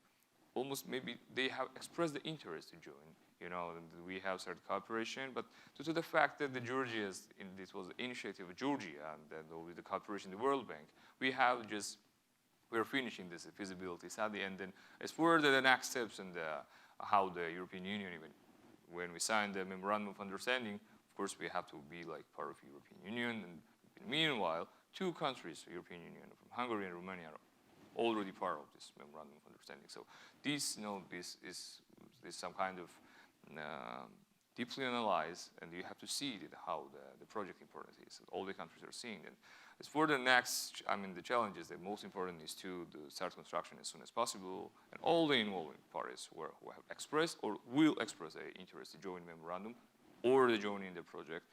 almost maybe they have expressed the interest to join. And we have started cooperation, but due to the fact that this was the initiative of Georgia, and then with the cooperation in the World Bank, we're finishing this feasibility study, and then as for the next steps and how the European Union, even when we signed the memorandum of understanding, of course we have to be like part of the European Union, and meanwhile, 2 countries, the European Union, from Hungary and Romania, are already part of this memorandum of understanding. So this is some kind of deeply analyzed, and you have to see how the project importance is. All the countries are seeing it. As for the next, the challenges, the most important is to start construction as soon as possible, and all the involved parties who have expressed or will express their interest to join the memorandum or to join in the project,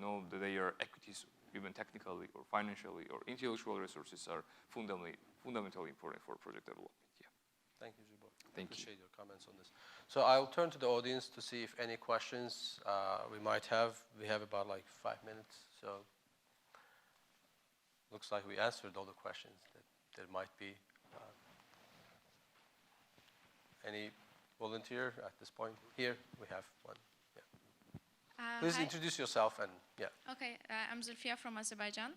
know that their equities, even technically or financially or intellectual resources, are fundamentally important for project development. Yeah. Thank you, Zubor. Thank you. Appreciate your comments on this. So I'll turn to the audience to see if any questions we might have. We have about like 5 minutes, so looks like we answered all the questions that there might be. Any volunteer at this point? Here we have one. Yeah. Please Hi. introduce yourself and Okay, I'm Zulfia from Azerbaijan,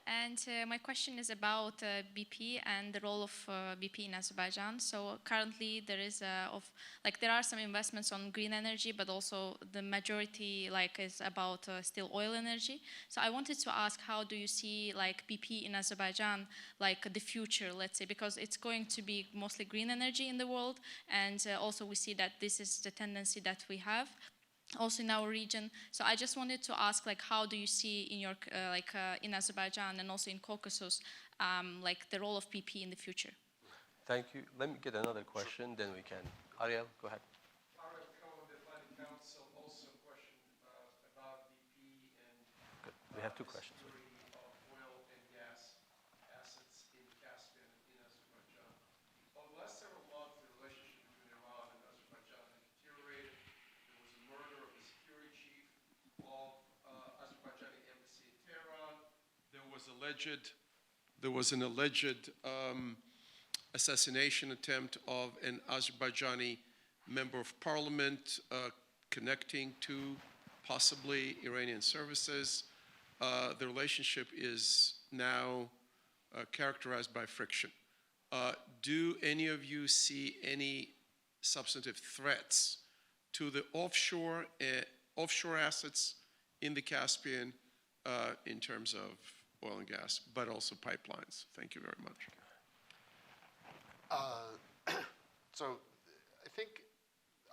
and my question is about BP and the role of BP in Azerbaijan. So currently there is there are some investments on green energy, but also the majority is about still oil energy. So I wanted to ask, how do you see BP in Azerbaijan, the future, let's say, because it's going to be mostly green energy in the world, and also we see that this is the tendency that we have also in our region. So I just wanted to ask, how do you see in your, in Azerbaijan and also in Caucasus, the role of BP in the future? thank you. Let me get another question, then we can. Ariel, go ahead. Ariel Cohen, the Atlantic Council, also a question about BP and Good. We have 2 questions. security of oil and gas assets in Caspian and in Azerbaijan. Over the last several months, the relationship between Iran and Azerbaijan has deteriorated. There was a murder of the security chief of Azerbaijani embassy in Tehran. There was an alleged assassination attempt of an Azerbaijani member of parliament connecting to possibly Iranian services. The relationship is now characterized by friction. Do any of you see any substantive threats to the offshore assets in the Caspian in terms of oil and gas, but also pipelines? Thank you very much. So I think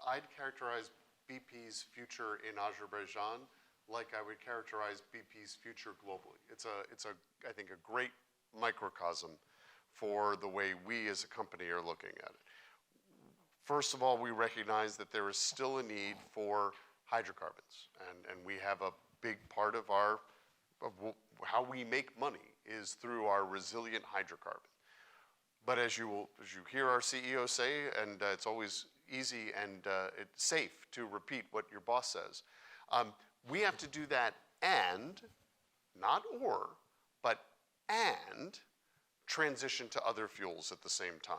I'd characterize BP's future in Azerbaijan like I would characterize BP's future globally. It's I think, a great microcosm for the way we as a company are looking at it. First of all, we recognize that there is still a need for hydrocarbons, and we have a big part of how we make money is through our resilient hydrocarbon. But as you hear our CEO say, and it's always easy and it's safe to repeat what your boss says, we have to do that and, not or, but and transition to other fuels at the same time.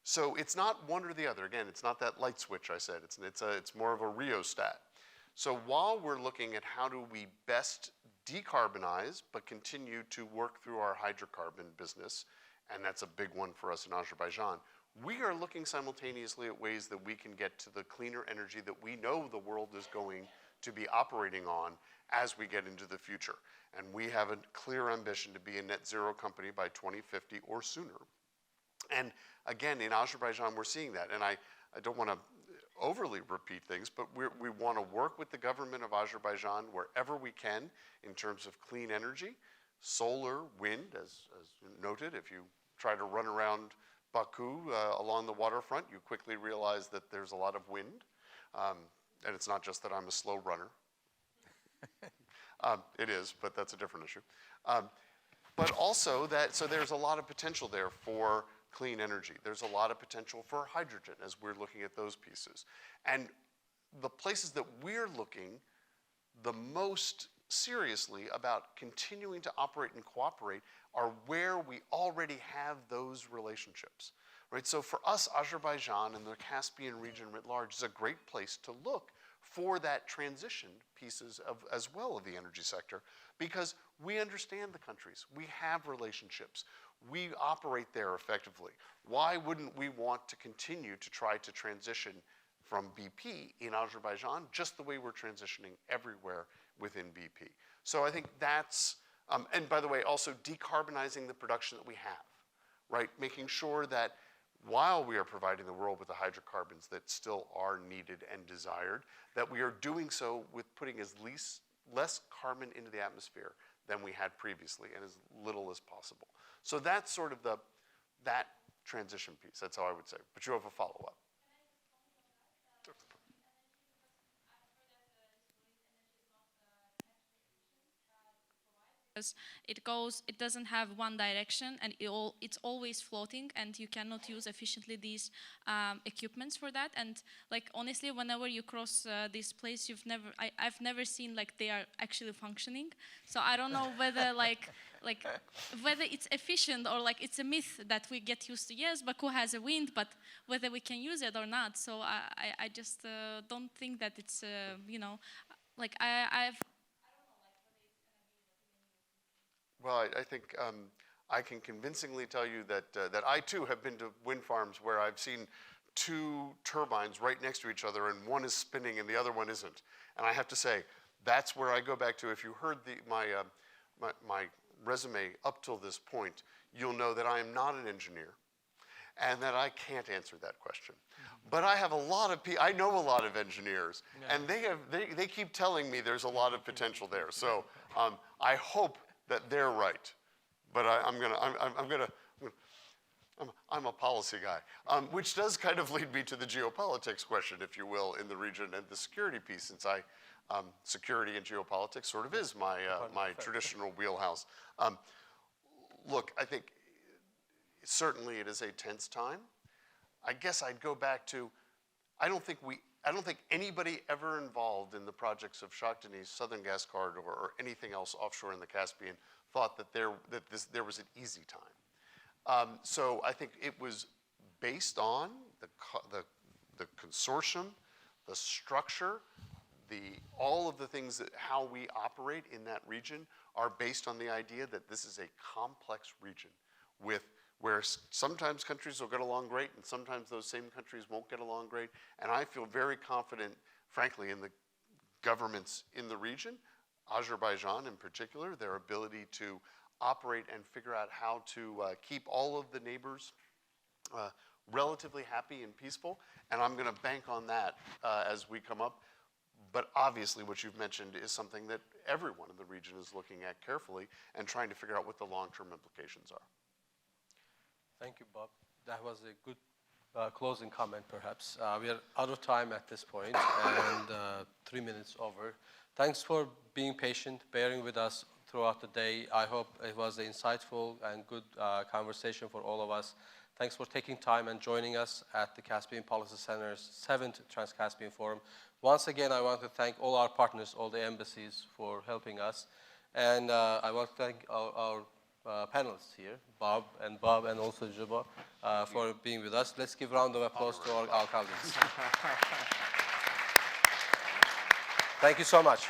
So it's not one or the other. Again, it's not that light switch I said. It's more of a rheostat. So while we're looking at how do we best decarbonize but continue to work through our hydrocarbon business, and that's a big one for us in Azerbaijan, we are looking simultaneously at ways that we can get to the cleaner energy that we know the world is going to be operating on as we get into the future. And we have a clear ambition to be a net zero company by 2050 or sooner. And again, in Azerbaijan, we're seeing that. And I don't want to overly repeat things, but we want to work with the government of Azerbaijan wherever we can in terms of clean energy, solar, wind, as noted. If you try to run around Baku along the waterfront, you quickly realize that there's a lot of wind. And it's not just that I'm a slow runner. It is, but that's a different issue. But also so there's a lot of potential there for clean energy. There's a lot of potential for hydrogen as we're looking at those pieces. And the places that we're looking the most seriously about continuing to operate and cooperate are where we already have those relationships, right? So for us, Azerbaijan and the Caspian region writ large is a great place to look for that transition pieces as well of the energy sector, because we understand the countries, we have relationships, we operate there effectively. Why wouldn't we want to continue to try to transition from BP in Azerbaijan just the way we're transitioning everywhere within BP? So I think that's, and by the way, also decarbonizing the production that we have, right? Making sure that while we are providing the world with the hydrocarbons that still are needed and desired, that we are doing so with putting less carbon into the atmosphere than we had previously and as little as possible. So that's sort of that transition piece. That's how I would say. But you have a follow-up. It doesn't have one direction, and it's always floating, and you cannot use efficiently these equipments for that. And like honestly, whenever you cross this place, I've never seen like they are actually functioning. So I don't know whether like whether it's efficient or like it's a myth that we get used to. Yes, Baku has a wind, but whether we can use it or not. So I just don't think that it's like I've. Well, I think I can convincingly tell you that I too have been to wind farms where I've seen two turbines right next to each other, and one is spinning and the other one isn't. And I have to say, that's where I go back to. If you heard my resume up till this point, you'll know that I am not an engineer and that I can't answer that question. But I have a lot of people, I know a lot of engineers, and they keep telling me there's a lot of potential there. So I hope that they're right, but I'm a policy guy, which does kind of lead me to the geopolitics question, if you will, in the region and the security piece, since security and geopolitics sort of is my traditional wheelhouse. Look, I think certainly it is a tense time. I guess I'd go back to, I don't think anybody ever involved in the projects of Shah Deniz, Southern Gas Corridor, or anything else offshore in the Caspian thought that there was an easy time. So I think it was based on the consortium, the structure, all of the things that how we operate in that region are based on the idea that this is a complex region where sometimes countries will get along great and sometimes those same countries won't get along great. And I feel very confident, frankly, in the governments in the region, Azerbaijan in particular, their ability to operate and figure out how to keep all of the neighbors relatively happy and peaceful. And I'm going to bank on that as we come up. But obviously what you've mentioned is something that everyone in the region is looking at carefully and trying to figure out what the long-term implications are. Thank you, Bob. That was a good closing comment, perhaps. We are out of time at this point, and 3 minutes over. Thanks for being patient, bearing with us throughout the day. I hope it was an insightful and good conversation for all of us. Thanks for taking time and joining us at the Caspian Policy Center's 7th Trans-Caspian Forum. Once again, I want to thank all our partners, all the embassies, for helping us. And I want to thank our panelists here, Bob and also Juba, for being with us. Let's give a round of applause to our colleagues. Thank you so much.